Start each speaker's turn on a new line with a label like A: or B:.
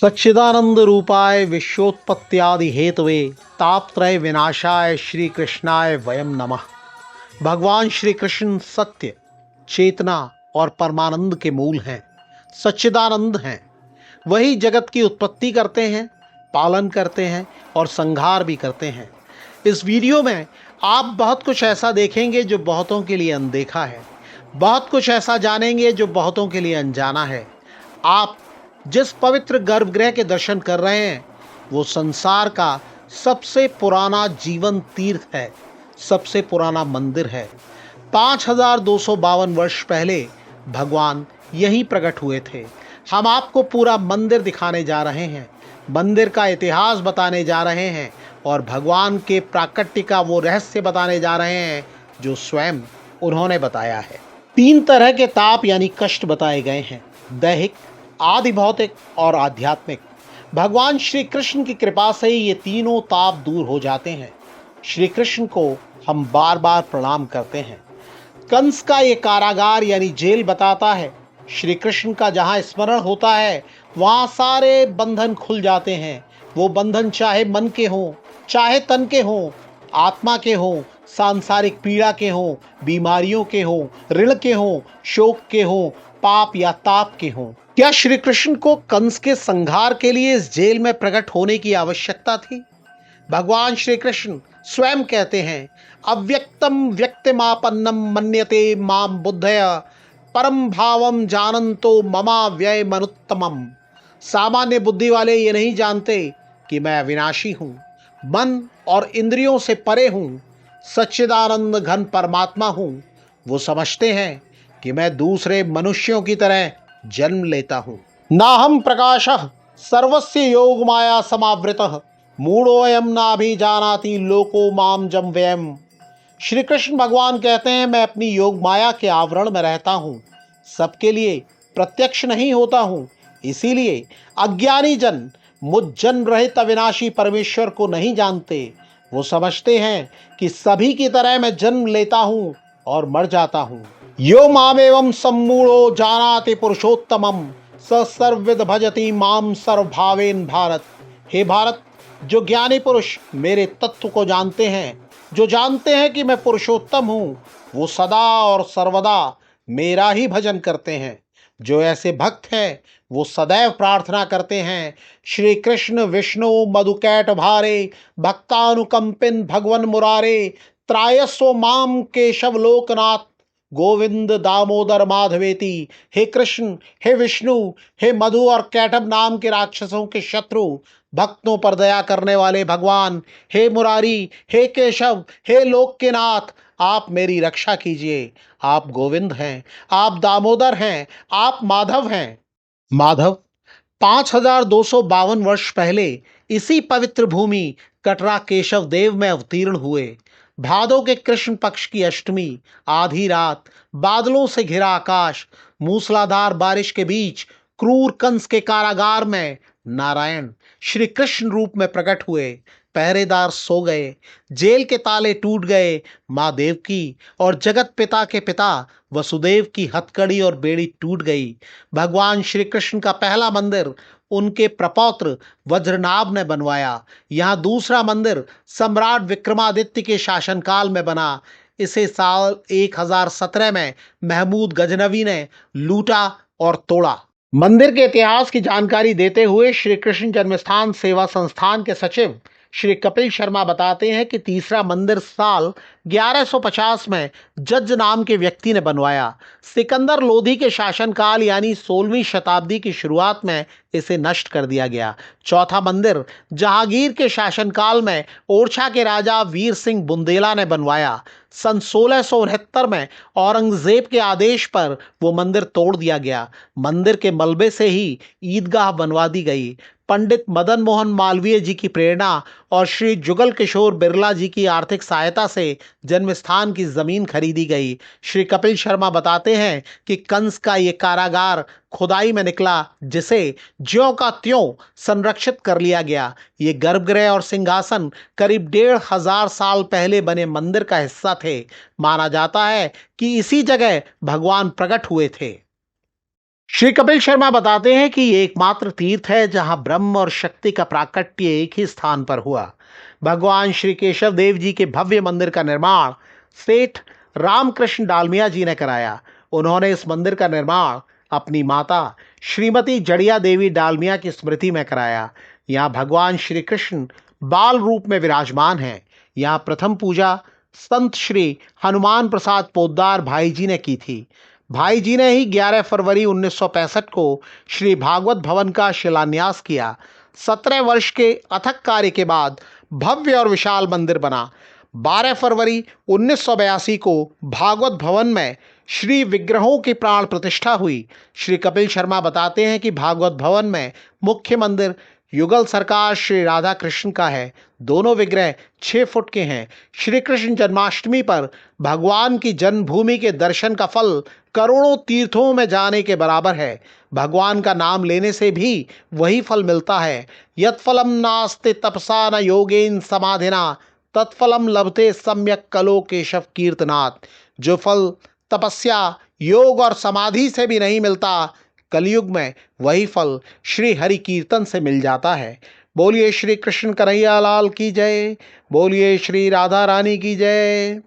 A: सच्चिदानंद रूपाय विश्वोत्पत्त्यादि Hathaway तापत्रय विनाशाय श्री कृष्णाय वयम नमः। भगवान श्री कृष्ण सत्य, चेतना और परमानंद के मूल हैं, सच्चिदानंद हैं। वही जगत की उत्पत्ति करते हैं, पालन करते हैं और संहार भी करते हैं। इस वीडियो में आप बहुत कुछ ऐसा देखेंगे जो बहुतों के लिए अनदेखा है, बहुत कुछ ऐसा जानेंगे जो बहुतों के लिए अनजाना है। आप जिस पवित्र गर्भगृह के दर्शन कर रहे हैं वो संसार का सबसे पुराना जीवन तीर्थ है, सबसे पुराना मंदिर है। 5252 वर्ष पहले भगवान यहीं प्रकट हुए थे। हम आपको पूरा मंदिर दिखाने जा रहे हैं, मंदिर का इतिहास बताने जा रहे हैं और भगवान के प्राकट्य का वो रहस्य बताने जा रहे हैं जो स्वयं उन्होंने बताया है। 3 तरह के ताप यानी कष्ट बताए गए हैं, दैहिक, आदि भौतिक और आध्यात्मिक। भगवान श्री कृष्ण की कृपा से ये तीनों ताप दूर हो जाते हैं। श्री कृष्ण को हम बार बार प्रणाम करते हैं। कंस का ये कारागार यानी जेल बताता है श्री कृष्ण का जहाँ स्मरण होता है वहाँ सारे बंधन खुल जाते हैं। वो बंधन चाहे मन के हों, चाहे तन के हों, आत्मा के हों, सांसारिक पीड़ा के हों, बीमारियों के हों, ऋण के हों, शोक के हों, पाप या ताप के हों। क्या श्री कृष्ण को कंस के संहार के लिए इस जेल में प्रकट होने की आवश्यकता थी? भगवान श्री कृष्ण स्वयं कहते हैं, अव्यक्तम व्यक्तिमापन्नम मन्यते माम बुद्धय परम भावम जानन्तो ममा व्यय मनुत्तमम। सामान्य बुद्धि वाले ये नहीं जानते कि मैं अविनाशी हूँ, मन और इंद्रियों से परे हूँ, सच्चिदानंद घन परमात्मा हूँ। वो समझते हैं कि मैं दूसरे मनुष्यों की तरह जन्म लेता हूँ। नाहम प्रकाशः सर्वस्य योग माया समावृतः मूढ़ोऽयं नाभिजानाति लोको माम जम व्ययम्। श्री कृष्ण भगवान कहते हैं, मैं अपनी योग माया के आवरण में रहता हूँ, सबके लिए प्रत्यक्ष नहीं होता हूँ। इसीलिए अज्ञानी जन मुझ जन्म रहित अविनाशी परमेश्वर को नहीं जानते। वो समझते हैं कि सभी की तरह मैं जन्म लेता हूँ और मर जाता हूँ। यो मामेवं सम्मूढ़ो जानाति पुरुषोत्तमं स सर्वविद भजति माम सर्वभावेन भारत। हे भारत, जो ज्ञानी पुरुष मेरे तत्व को जानते हैं, जो जानते हैं कि मैं पुरुषोत्तम हूँ, वो सदा और सर्वदा मेरा ही भजन करते हैं। जो ऐसे भक्त हैं वो सदैव प्रार्थना करते हैं, श्री कृष्ण विष्णु मधुकैट भारे भक्तानुकंपिन भगवन मुरारे त्रायस्व माम केशव लोकनाथ गोविंद दामोदर माधवेति। हे कृष्ण, हे विष्णु, हे मधु और कैटभ नाम के राक्षसों के शत्रु, भक्तों पर दया करने वाले भगवान, हे मुरारी, हे केशव, हे लोक के नाथ, आप मेरी रक्षा कीजिए। आप गोविंद हैं, आप दामोदर हैं, आप माधव हैं। माधव 5252 वर्ष पहले इसी पवित्र भूमि कटरा केशव देव में अवतीर्ण हुए। भादों के कृष्ण पक्ष की अष्टमी, आधी रात, बादलों से घिरा आकाश, मूसलाधार बारिश के बीच क्रूर कंस के कारागार में नारायण श्री कृष्ण रूप में प्रकट हुए। पहरेदार सो गए, जेल के ताले टूट गए। माँ देवकी और जगत पिता के पिता वसुदेव की हथकड़ी और बेड़ी टूट गई। भगवान श्री कृष्ण का पहला मंदिर उनके प्रपौत्र वज्रनाभ ने बनवाया। यहाँ दूसरा मंदिर सम्राट विक्रमादित्य के शासनकाल में बना। इसे साल 1017 में महमूद गजनवी ने लूटा और तोड़ा। मंदिर के इतिहास की जानकारी देते हुए श्री कृष्ण जन्मस्थान सेवा संस्थान के सचिव श्री कपिल शर्मा बताते हैं कि तीसरा मंदिर साल 1150 में जज नाम के व्यक्ति ने बनवाया। सिकंदर लोधी के शासनकाल यानी 16वीं शताब्दी की शुरुआत में इसे नष्ट कर दिया गया। चौथा मंदिर जहांगीर के शासनकाल में ओरछा के राजा वीर सिंह बुंदेला ने बनवाया। सन 1669 में औरंगजेब के आदेश पर वो मंदिर तोड़ दिया गया। मंदिर के मलबे से ही ईदगाह बनवा दी गई। पंडित मदन मोहन मालवीय जी की प्रेरणा और श्री जुगल किशोर बिरला जी की आर्थिक सहायता से जन्मस्थान की जमीन खरीदी गई। श्री कपिल शर्मा बताते हैं कि कंस का ये कारागार खुदाई में निकला, जिसे ज्यों का त्यों संरक्षित कर लिया गया। ये गर्भगृह और सिंहासन करीब 1500 साल पहले बने मंदिर का हिस्सा थे। माना जाता है कि इसी जगह भगवान प्रकट हुए थे। श्री कपिल शर्मा बताते हैं कि ये एकमात्र तीर्थ है जहां ब्रह्म और शक्ति का प्राकट्य एक ही स्थान पर हुआ। भगवान श्री केशव देव जी के भव्य मंदिर का निर्माण सेठ रामकृष्ण डालमिया जी ने कराया। उन्होंने इस मंदिर का निर्माण अपनी माता श्रीमती जड़िया देवी डालमिया की स्मृति में कराया। यहाँ भगवान श्री कृष्ण बाल रूप में विराजमान हैं। यहाँ प्रथम पूजा संत श्री हनुमान प्रसाद पोद्दार भाई जी ने की थी। भाई जी ने ही 11 फरवरी 1965 को श्री भागवत भवन का शिलान्यास किया। 17 वर्ष के अथक कार्य के बाद भव्य और विशाल मंदिर बना। 12 फरवरी 1982 को भागवत भवन में श्री विग्रहों की प्राण प्रतिष्ठा हुई। श्री कपिल शर्मा बताते हैं कि भागवत भवन में मुख्य मंदिर युगल सरकार श्री राधा कृष्ण का है। दोनों विग्रह 6 फुट के हैं। श्री कृष्ण जन्माष्टमी पर भगवान की जन्मभूमि के दर्शन का फल करोड़ों तीर्थों में जाने के बराबर है। भगवान का नाम लेने से भी वही फल मिलता है। यत् फलम नास्ति तपसा न योगेन समाधिना तत्फलम लभते सम्यक कलो केशव कीर्तनात्। जो फल तपस्या योग और समाधि से भी नहीं मिलता, कलयुग में वही फल श्री हरि कीर्तन से मिल जाता है। बोलिए श्री कृष्ण कन्हैया लाल की जय। बोलिए श्री राधा रानी की जय।